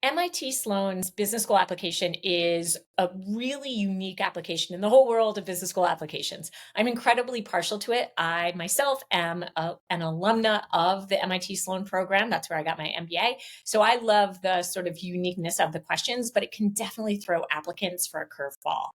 MIT Sloan's business school application is a really unique application in the whole world of business school applications. I'm incredibly partial to it. I myself am an alumna of the MIT Sloan program. That's where I got my MBA. So I love the sort of uniqueness of the questions, but it can definitely throw applicants for a curveball.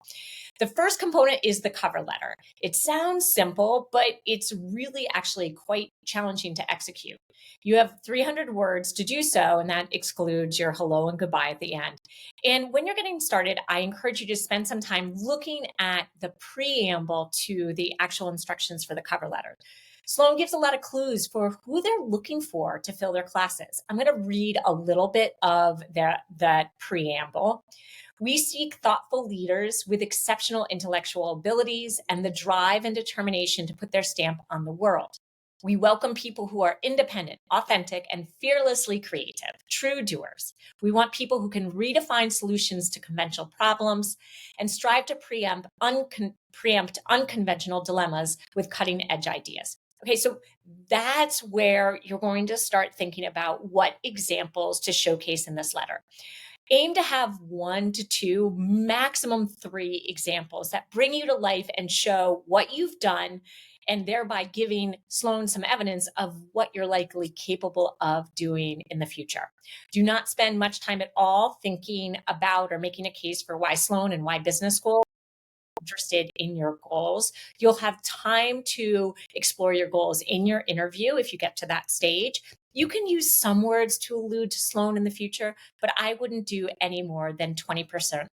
The first component is the cover letter. It sounds simple, but it's really actually quite challenging to execute. You have 300 words to do so, and that excludes your hello and goodbye at the end. And when you're getting started, I encourage you to spend some time looking at the preamble to the actual instructions for the cover letter. Sloan gives a lot of clues for who they're looking for to fill their classes. I'm going to read a little bit of that preamble. We seek thoughtful leaders with exceptional intellectual abilities and the drive and determination to put their stamp on the world. We welcome people who are independent, authentic, and fearlessly creative, true doers. We want people who can redefine solutions to conventional problems and strive to preempt unconventional dilemmas with cutting-edge ideas. Okay, so that's where you're going to start thinking about what examples to showcase in this letter. Aim to have 1 to 2, maximum 3 examples that bring you to life and show what you've done, and thereby giving Sloan some evidence of what you're likely capable of doing in the future. Do not spend much time at all thinking about or making a case for why Sloan and why business school. Interested in your goals. You'll have time to explore your goals in your interview if you get to that stage. You can use some words to allude to Sloan in the future, but I wouldn't do any more than 20%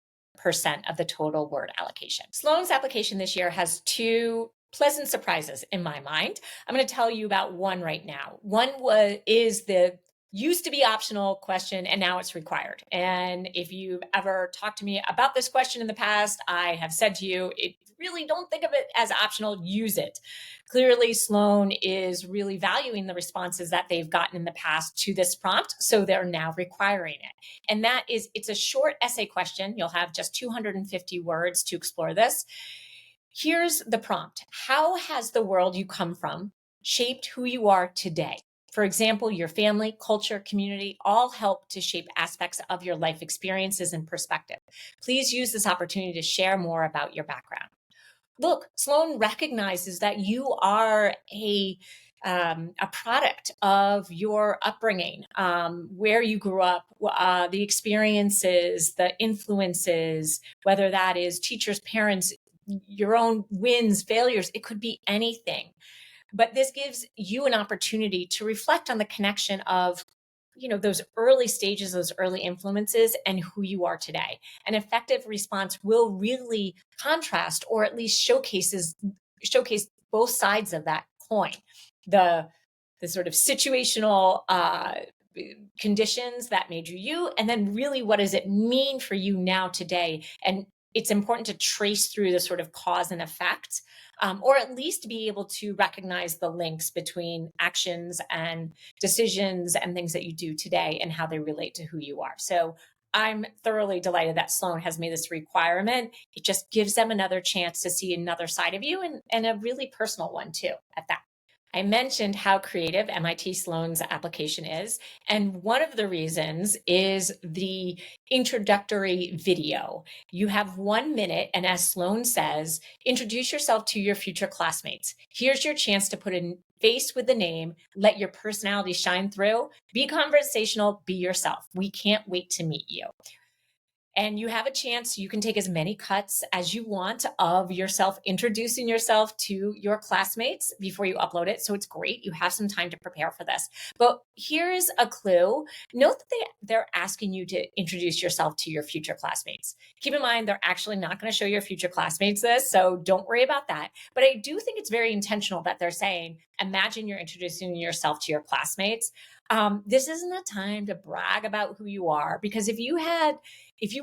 of the total word allocation. Sloan's application this year has 2 pleasant surprises in my mind. I'm going to tell you about one right now. One is the used to be optional question, and now it's required. And if you've ever talked to me about this question in the past, I have said to you, really don't think of it as optional, use it. Clearly, Sloan is really valuing the responses that they've gotten in the past to this prompt, so they're now requiring it. And that is, it's a short essay question. You'll have just 250 words to explore this. Here's the prompt. How has the world you come from shaped who you are today? For example, your family, culture, community all help to shape aspects of your life experiences and perspective. Please use this opportunity to share more about your background. Look, Sloan recognizes that you are a product of your upbringing, where you grew up, the experiences, the influences, whether that is teachers, parents, your own wins, failures, it could be anything. But this gives you an opportunity to reflect on the connection of, those early stages, those early influences, and who you are today. An effective response will really contrast, or at least showcase both sides of that coin. The sort of situational conditions that made you, and then really what does it mean for you now today? And it's important to trace through the sort of cause and effect, or at least be able to recognize the links between actions and decisions and things that you do today and how they relate to who you are. So I'm thoroughly delighted that Sloan has made this requirement. It just gives them another chance to see another side of you, and a really personal one too at that. I mentioned how creative MIT Sloan's application is, and one of the reasons is the introductory video. You have 1 minute, and as Sloan says, introduce yourself to your future classmates. Here's your chance to put a face with the name, let your personality shine through, be conversational, be yourself. We can't wait to meet you. And you have a chance, you can take as many cuts as you want of yourself introducing yourself to your classmates before you upload it. So it's great. You have some time to prepare for this. But here's a clue. Note that they're asking you to introduce yourself to your future classmates. Keep in mind, they're actually not going to show your future classmates this, so don't worry about that. But I do think it's very intentional that they're saying, imagine you're introducing yourself to your classmates. This isn't a time to brag about who you are, because if you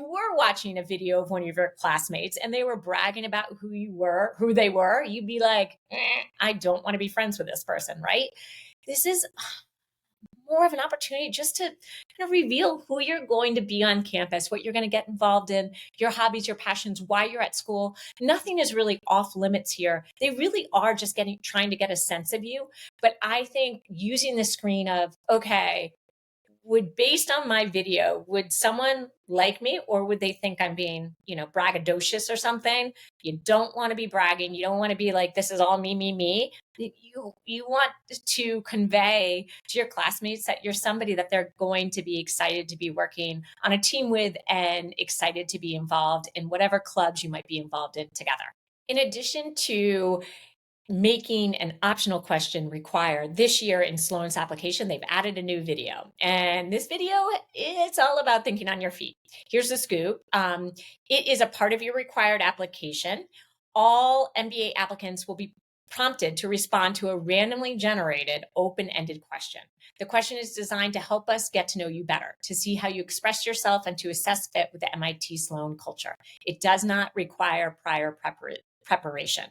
were watching a video of one of your classmates and they were bragging about who they were, you'd be like, I don't want to be friends with this person, right? This is more of an opportunity just to kind of reveal who you're going to be on campus, what you're going to get involved in, your hobbies, your passions, why you're at school. Nothing is really off limits here. They really are just trying to get a sense of you. But I think using the screen of, okay, based on my video, would someone like me, or would they think I'm being, braggadocious or something? You don't want to be bragging. You don't want to be like, this is all me, me, me. You want to convey to your classmates that you're somebody that they're going to be excited to be working on a team with and excited to be involved in whatever clubs you might be involved in together. In addition to making an optional question required, this year in Sloan's application, they've added a new video. And this video, it's all about thinking on your feet. Here's the scoop. It is a part of your required application. All MBA applicants will be prompted to respond to a randomly generated open-ended question. The question is designed to help us get to know you better, to see how you express yourself, and to assess fit with the MIT Sloan culture. It does not require prior preparation.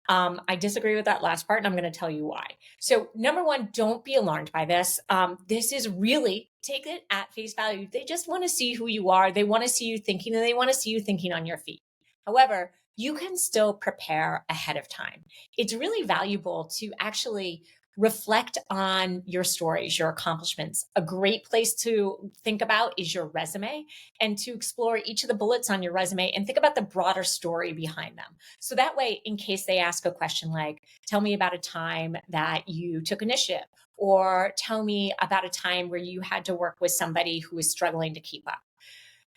I disagree with that last part, and I'm going to tell you why. So number one, don't be alarmed by this. This is really, take it at face value. They just want to see who you are. They want to see you thinking, and they want to see you thinking on your feet. However, you can still prepare ahead of time. It's really valuable to actually reflect on your stories, your accomplishments. A great place to think about is your resume, and to explore each of the bullets on your resume and think about the broader story behind them. So that way, in case they ask a question like, tell me about a time that you took initiative, or tell me about a time where you had to work with somebody who is struggling to keep up.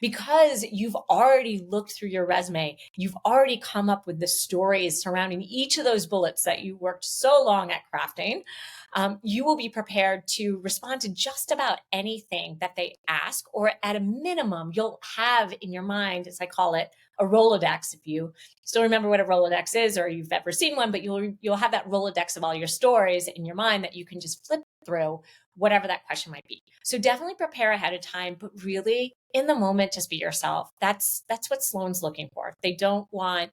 Because you've already looked through your resume, you've already come up with the stories surrounding each of those bullets that you worked so long at crafting. You will be prepared to respond to just about anything that they ask, or at a minimum, you'll have in your mind, as I call it, a Rolodex. If you still remember what a Rolodex is, or you've ever seen one, but you'll have that Rolodex of all your stories in your mind that you can just flip through, whatever that question might be. So definitely prepare ahead of time, but really in the moment, just be yourself. That's what Sloan's looking for. They don't want,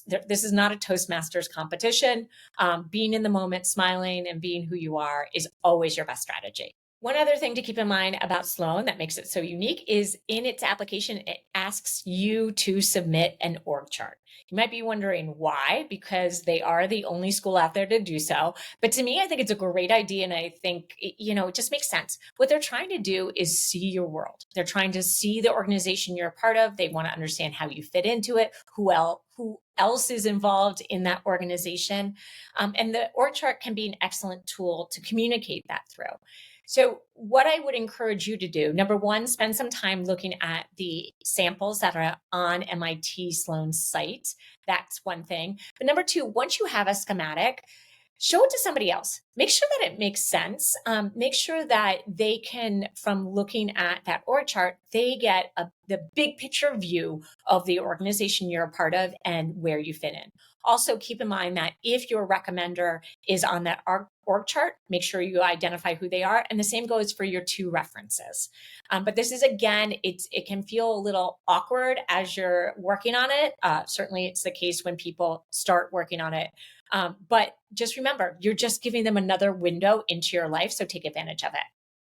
this is not a Toastmasters competition. Being in the moment, smiling, and being who you are is always your best strategy. One other thing to keep in mind about Sloan that makes it so unique is in its application, it asks you to submit an org chart. You might be wondering why, because they are the only school out there to do so. But to me, I think it's a great idea. And I think, it just makes sense. What they're trying to do is see your world. They're trying to see the organization you're a part of. They want to understand how you fit into it, who else is involved in that organization. And the org chart can be an excellent tool to communicate that through. So what I would encourage you to do, number one, spend some time looking at the samples that are on MIT Sloan's site. That's one thing. But number two, once you have a schematic, show it to somebody else. Make sure that it makes sense. Make sure that they can, from looking at that org chart, they get the big picture view of the organization you're a part of and where you fit in. Also, keep in mind that if your recommender is on that org chart, make sure you identify who they are. And the same goes for your two references. But this is, again, it can feel a little awkward as you're working on it. Certainly, it's the case when people start working on it. But just remember, you're just giving them another window into your life. So take advantage of it.